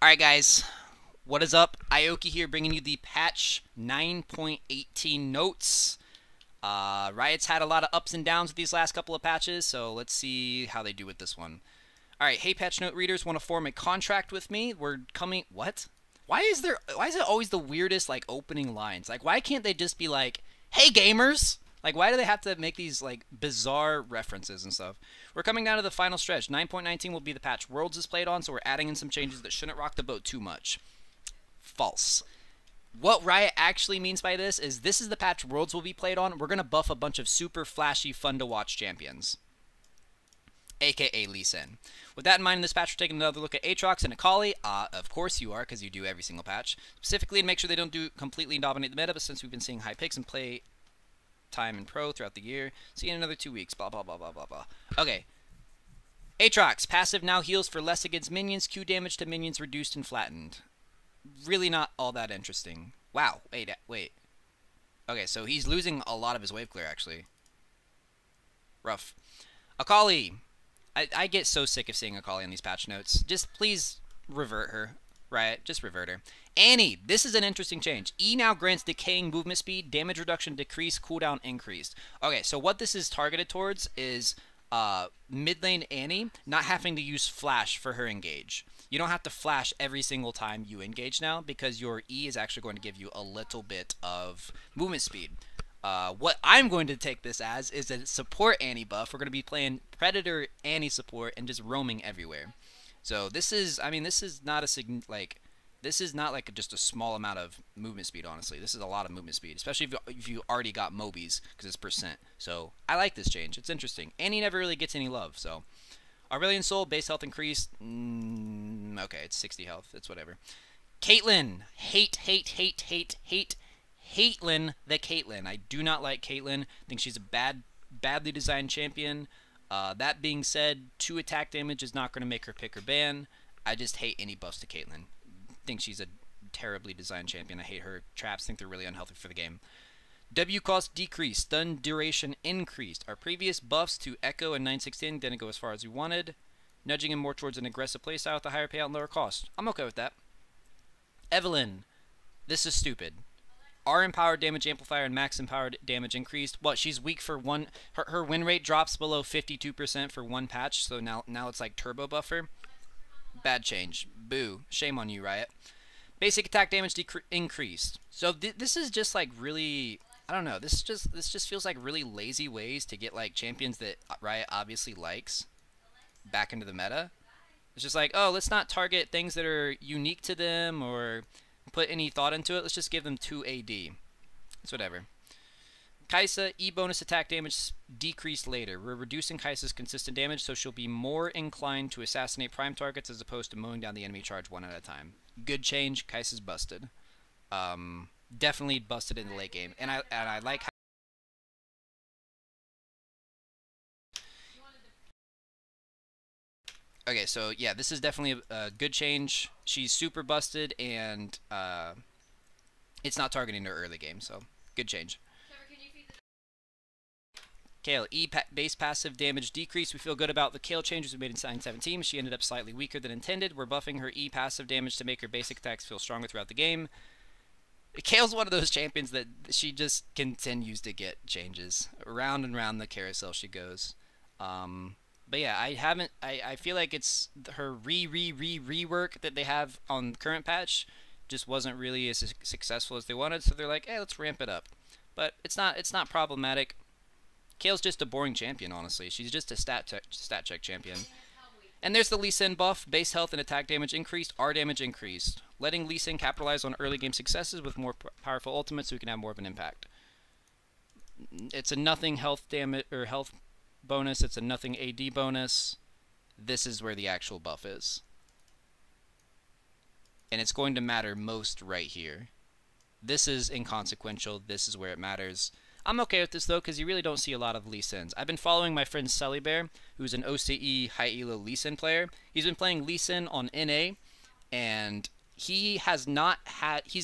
Alright guys, what is up? Aoki here bringing you the patch 9.18 notes. Riot's had a lot of ups and downs with these last couple of patches, so let's see how they do with this one. Alright, hey patch note readers, want to form a contract with me? We're coming... What? Why is it always the weirdest, like, opening lines? Like, why can't they just be like, hey gamers? Like, why do they have to make these, like, bizarre references and stuff? We're coming down to the final stretch. 9.19 will be the patch Worlds is played on, so we're adding in some changes that shouldn't rock the boat too much. False. What Riot actually means by this is the patch Worlds will be played on. We're going to buff a bunch of super flashy, fun-to-watch champions, aka Lee Sin. With that in mind, in this patch, we're taking another look at Aatrox and Akali. Of course you are, because you do every single patch. Specifically, to make sure they don't completely dominate the meta, but since we've been seeing high picks and play time in pro throughout the year. See you in another 2 weeks. Blah, blah, blah, blah, blah, blah. Okay. Aatrox. Passive now heals for less against minions. Q damage to minions reduced and flattened. Really not all that interesting. Wow. Wait. Okay, so he's losing a lot of his wave clear, actually. Rough. Akali. I get so sick of seeing Akali on these patch notes. Just please revert her. Right? Just revert her. Annie, this is an interesting change. E now grants decaying movement speed, damage reduction decreased, cooldown increased. Okay, so what this is targeted towards is mid lane Annie not having to use flash for her engage. You don't have to flash every single time you engage now because your E is actually going to give you a little bit of movement speed. What I'm going to take this as is a support Annie buff. We're going to be playing Predator Annie support and just roaming everywhere. So this is, I mean, this is not like just a small amount of movement speed, honestly. This is a lot of movement speed, especially if you already got Mobies, because it's percent. So I like this change. It's interesting. Annie never really gets any love, so. Aurelion Soul, base health increased. Okay, it's 60 health. It's whatever. Caitlyn. Hate Caitlyn the Caitlyn. I do not like Caitlyn. I think she's a badly designed champion. That being said, 2 attack damage is not going to make her pick or ban. I just hate any buffs to Caitlyn. Think she's a terribly designed champion. I hate her traps. Think they're really unhealthy for the game. W cost decreased. Stun duration increased. Our previous buffs to Echo and 916 didn't go as far as we wanted, nudging him more towards an aggressive playstyle with a higher payout and lower cost. I'm okay with that. Evelyn. This is stupid. R empowered damage amplifier and max empowered damage increased. What? She's weak for one. Her win rate drops below 52% for one patch, so now it's like turbo buffer. Bad change. Boo. Shame on you, Riot. Basic attack damage increased. So this is just like really, I don't know. This just feels like really lazy ways to get like champions that Riot obviously likes back into the meta. It's just like, oh, let's not target things that are unique to them or put any thought into it. Let's just give them 2 AD. It's whatever. Caixa, E bonus attack damage decreased later. We're reducing Caixa's consistent damage, so she'll be more inclined to assassinate prime targets as opposed to mowing down the enemy charge one at a time. Good change. Caixa's busted. Definitely busted in the late game. And I like how... Okay, so yeah, this is definitely a good change. She's super busted, and it's not targeting her early game, so good change. Kale, base passive damage decrease. We feel good about the Kale changes we made in 917. She ended up slightly weaker than intended. We're buffing her E passive damage to make her basic attacks feel stronger throughout the game. Kale's one of those champions that she just continues to get changes. Round and round the carousel she goes. But yeah, I feel like it's her rework that they have on the current patch just wasn't really as successful as they wanted, so they're like, hey, let's ramp it up. But it's not problematic. Kale's just a boring champion, honestly. She's just a stat check champion. And there's the Lee Sin buff. Base health and attack damage increased. R damage increased. Letting Lee Sin capitalize on early game successes with more powerful ultimates so we can have more of an impact. It's a nothing health damage or health bonus. It's a nothing AD bonus. This is where the actual buff is. And it's going to matter most right here. This is inconsequential. This is where it matters. I'm okay with this, though, because you really don't see a lot of Lee Sins. I've been following my friend Sully Bear, who's an OCE high elo Lee Sin player. He's been playing Lee Sin on NA, and he's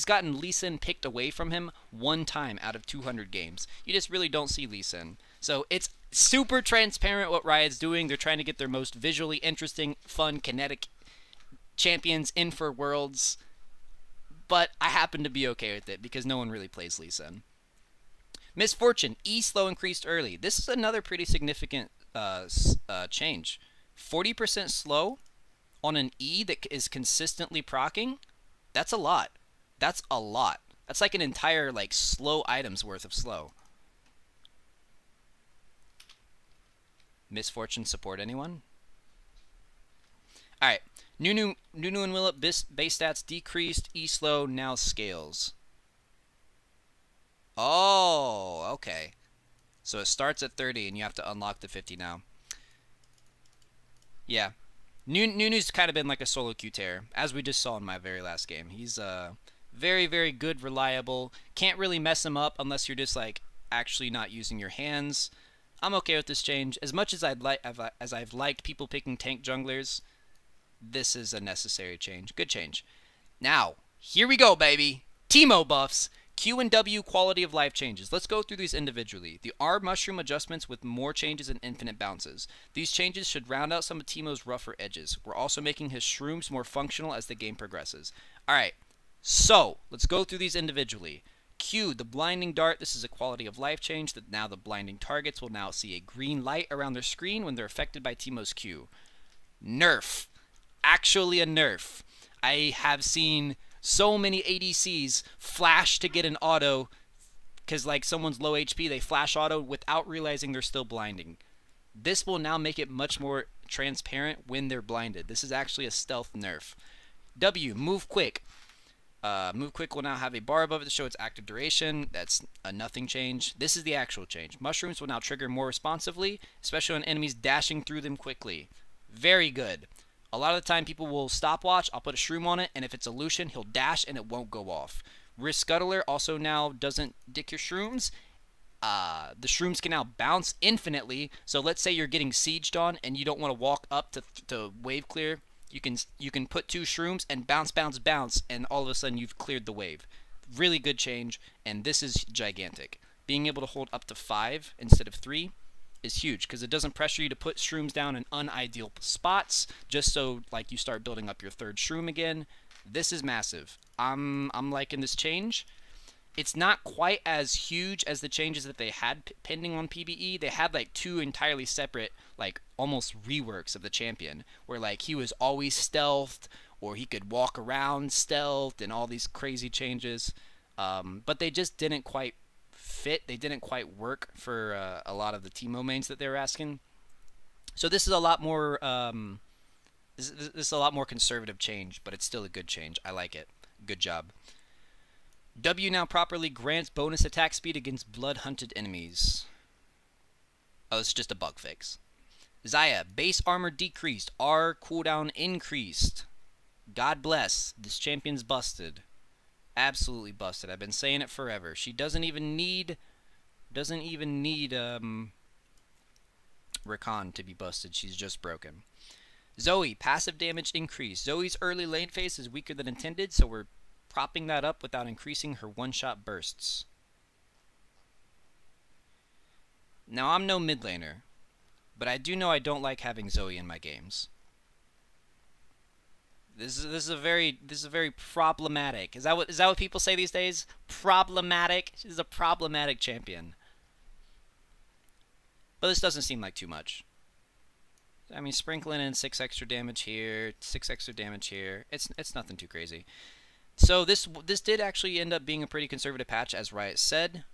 gotten Lee Sin picked away from him 1 time out of 200 games. You just really don't see Lee Sin. So it's super transparent what Riot's doing. They're trying to get their most visually interesting, fun, kinetic champions in for Worlds, but I happen to be okay with it because no one really plays Lee Sin. Misfortune, E slow increased early. This is another pretty significant change. 40% slow on an E that is consistently proccing, that's a lot. That's a lot. That's like an entire like slow items worth of slow. Misfortune support anyone? Alright. Nunu and Willip base stats decreased. E slow now scales. Oh, okay. So it starts at 30 and you have to unlock the 50 now. Yeah. Nunu's kind of been like a solo Q-Tear, as we just saw in my very last game. He's very, very good, reliable. Can't really mess him up unless you're just like actually not using your hands. I'm okay with this change. As much as I've liked people picking tank junglers, this is a necessary change. Good change. Now, here we go, baby. Teemo buffs. Q and W quality of life changes. Let's go through these individually. The R mushroom adjustments with more changes and infinite bounces. These changes should round out some of Teemo's rougher edges. We're also making his shrooms more functional as the game progresses. Alright, so let's go through these individually. Q, the blinding dart. This is a quality of life change that now the blinding targets will now see a green light around their screen when they're affected by Teemo's Q. Nerf. Actually a nerf. I have seen so many ADCs flash to get an auto because like someone's low HP, they flash auto without realizing they're still blinding. This will now make it much more transparent when they're blinded. This is actually a stealth nerf. W, move quick. Move quick will now have a bar above it to show its active duration. That's a nothing change. This is the actual change. Mushrooms will now trigger more responsively, especially on enemies dashing through them quickly. Very good. A lot of the time people will stopwatch, I'll put a shroom on it, and if it's a Lucian, he'll dash and it won't go off. Risk Scuttler also now doesn't dick your shrooms. The shrooms can now bounce infinitely, so let's say you're getting sieged on and you don't want to walk up to wave clear. You can put 2 shrooms and bounce, bounce, bounce, and all of a sudden you've cleared the wave. Really good change, and this is gigantic. Being able to hold up to 5 instead of 3 is huge because it doesn't pressure you to put shrooms down in unideal spots just so like you start building up your 3rd shroom again. This is massive. I'm liking this change. It's not quite as huge as the changes that they had pending on PBE. They had like 2 entirely separate like almost reworks of the champion where like he was always stealthed or he could walk around stealthed and all these crazy changes. But they just didn't quite fit. They didn't quite work for a lot of the Teemo mains that they were asking. So this is a lot more this is a lot more conservative change, but it's still a good change. I like it. Good job. W now properly grants bonus attack speed against blood hunted enemies. Oh, it's just a bug fix. Xayah, base armor decreased, R cooldown increased. God bless. This champion's busted. Absolutely busted. I've been saying it forever. She doesn't even need Rakan to be busted. She's just broken. Zoey, passive damage increased. Zoey's early lane phase is weaker than intended, so we're propping that up without increasing her one-shot bursts. Now, I'm no mid laner, but I do know I don't like having Zoey in my games. This is very problematic. Is that what people say these days? Problematic. She's a problematic champion. But this doesn't seem like too much. I mean, sprinkling in 6 extra damage here, 6 extra damage here. It's nothing too crazy. So this did actually end up being a pretty conservative patch, as Riot said.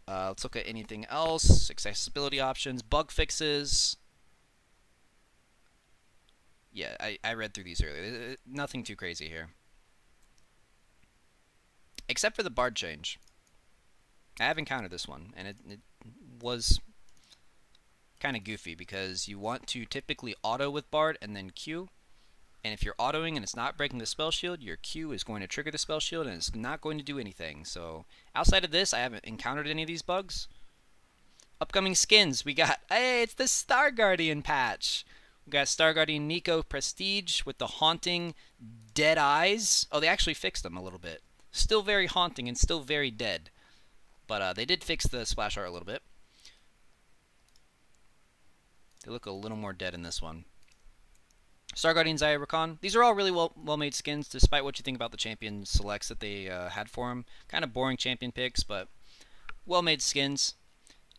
Let's look at anything else. Accessibility options, bug fixes. Yeah, I read through these earlier. Nothing too crazy here. Except for the Bard change. I have encountered this one, and it was kind of goofy because you want to typically auto with Bard and then Q. And if you're autoing and it's not breaking the spell shield, your Q is going to trigger the spell shield and it's not going to do anything. So outside of this, I haven't encountered any of these bugs. Upcoming skins, we got, hey, it's the Star Guardian patch. We got Star Guardian Nico Prestige with the haunting dead eyes. Oh, they actually fixed them a little bit. Still very haunting and still very dead. But they did fix the splash art a little bit. They look a little more dead in this one. Star Guardian Zaya Rakan. These are all really well made skins, despite what you think about the champion selects that they had for him. Kind of boring champion picks, but well made skins.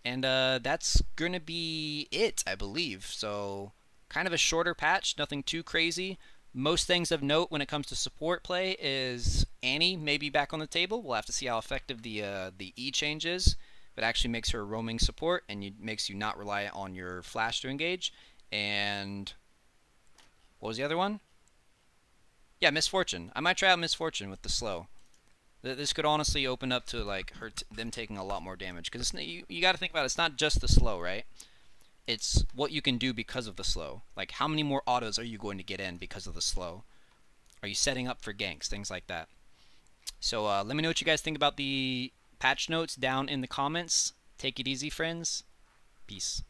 And that's gonna be it, I believe. So kind of a shorter patch, nothing too crazy. Most things of note when it comes to support play is Annie maybe back on the table. We'll have to see how effective the E change is. If it actually makes her a roaming support and makes you not rely on your flash to engage. And what was the other one? Yeah, Misfortune. I might try out Misfortune with the slow. This could honestly open up to like them taking a lot more damage because you got to think about it. It's not just the slow, right? It's what you can do because of the slow. Like how many more autos are you going to get in because of the slow? Are you setting up for ganks? Things like that. So let me know what you guys think about the patch notes down in the comments. Take it easy, friends. Peace.